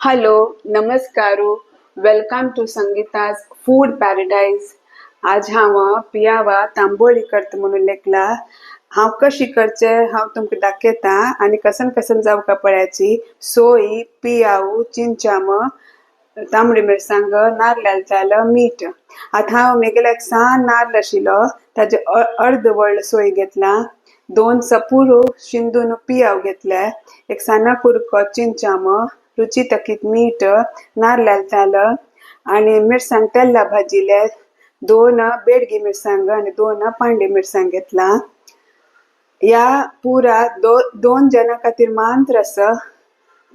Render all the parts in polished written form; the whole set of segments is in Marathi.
हॅलो, नमस्कारू. Welcome to Sangeeta's food paradise. आज हांव पियावा तांबोळी करता म्हणून लेखला. हांव कशी करचे हांव तुमकां दाखयता आनी कसन कसन जावका पळयाची. सोयी, पियाव, चिंचाम, तांबडी मिरसांग, नारळाल तेल, मीठ. आतां हांव मेगेलो एक सान नारळ आशिल्लो ताजे अर्द व्हडलो सोय घेतला. 2 सपुरू शिंदून पियाव घेतले. एक साना कुडको चिंचाम, रुची तकीत मीठ, नारळाल तेल आणि मिरसांग तेल्ला भाजिले. 2 बेडगी मिरसांग आणि 2 पांडे मिरसांग घेतला. या पुरा 2 जणां खातीर मात्र आसा.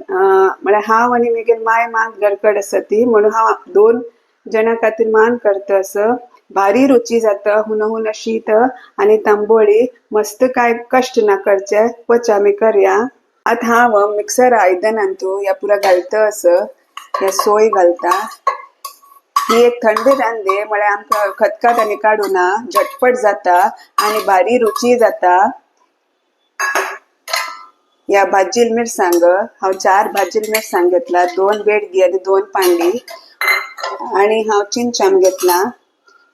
म्हळ्यार हांव आनी मेगेल माय मात गडकड आसा ती म्हणून हांव 2 जणां खातीर मान करता असं. भारी रुची जाता, हुन हुन शीत आणि तांबोळी मस्त. काय कष्ट ना करचे, वच आमी करया. आता हांव मिक्सर आयदनांतू या पुरा घालता असं. या सोय घालता. ही एक थंड रांदे म्हळ्यार आमकां खतखत आनी काडूना, झटपट जाता आणि भारी रुची जाता. या भाजील मिरसांग हांव 4 भाजील मिरसांग घेतला, 2 बेडगी आणि 2 पांडी. आणि हांव चिंचाम घेतला.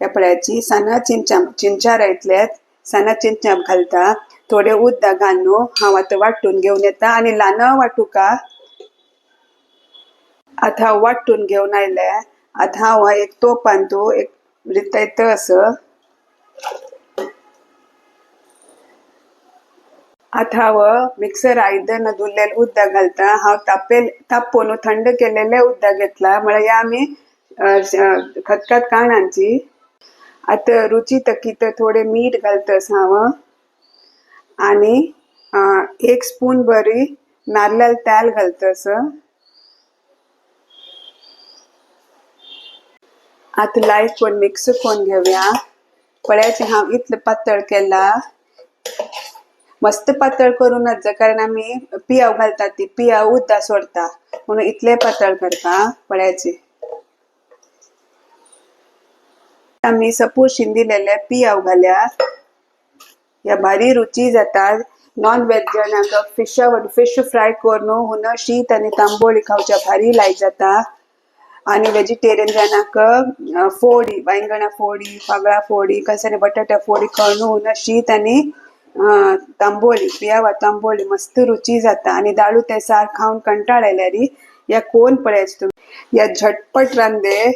या पळयाची साना चिंचार येतले साना चिंचाम घालता. थोडे उद्दा घालून हांव आतां वाटून घेवन येता आणि ल्हान वाटू का. आतां हांव वाटून घेवन आयले. आतां हांव एक तोपान तू एक रितयता असं. आतां हांव मिक्सर आयदन धुल्लेले उद्दा घालता. हांव तापोवन थंड केलेले उद्दा घेतला म्हळ्यार या आमी खतखत काणांची. आतां रुची तकीत थोडे मीठ घालतस हांव आणि 1 स्पून बरी नारळाल तेल घालतस. आतां लायक कोण मिक्स कोण घेवया. पळयाची हांव इतलें पातळ केला. मस्त पातळ करूनच कारण आमी पियाव घालता ती पियाव उद्दा सोडता म्हणून इतले पातळ करता. पळयाची आमी सपूर शिंदिलेले पियाव घाल्या. या भारी रुची जाता. नॉन वेज जनाक फिश फ्राय करून हुन शीत आणि तांबोळी खावच्या भारी लायक जाता. आणि वेजिटेरियन जनाक फोडी, वांयगणा फोडी, फागळा फोडी, कसाने बटाटा फोडी करून हुन शीत आणि तांबोळी पियावा तांबोळी मस्त रुची जाता. आणि दाळू ते सार खाऊन कंटाळ आयल्यारी या कोण पळयाच तुम्ही. या झटपट रांदे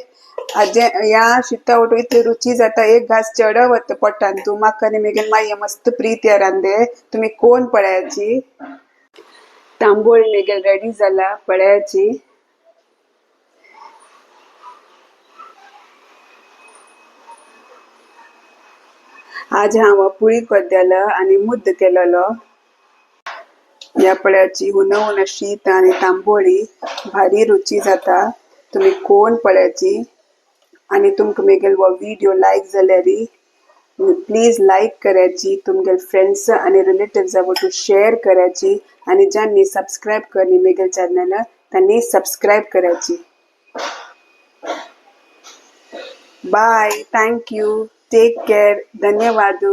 या शिता उठू इतली रुची जाता. एक घास चढवत पोटान तू म्हाका आनी मेगेल माय मस्त प्रीत या रांदे तुम्ही कोण पळयाची. तांबोळी मेगेल रेडी जाला पळयाची. आज हांव पुळी कोद्देलो आणि मुद्द केलेलो. या पळयाची हुन हुन शीत आणि तांबोळी भारी रुची जाता. तुम्ही कोण पळयाची. आणि तुमकां मेगेल वो व्हिडिओ लायक जाल्यारी प्लीज लायक करायची. तुमगेल फ्रेंड्स आणि रिलेटिव्स आवटू शेअर करायची. आणि ज्यांनी सबस्क्राईब करनी मेगेल चॅनल त्यांनी सबस्क्राईब करायची. Bye, thank you, take care, धन्यवाद.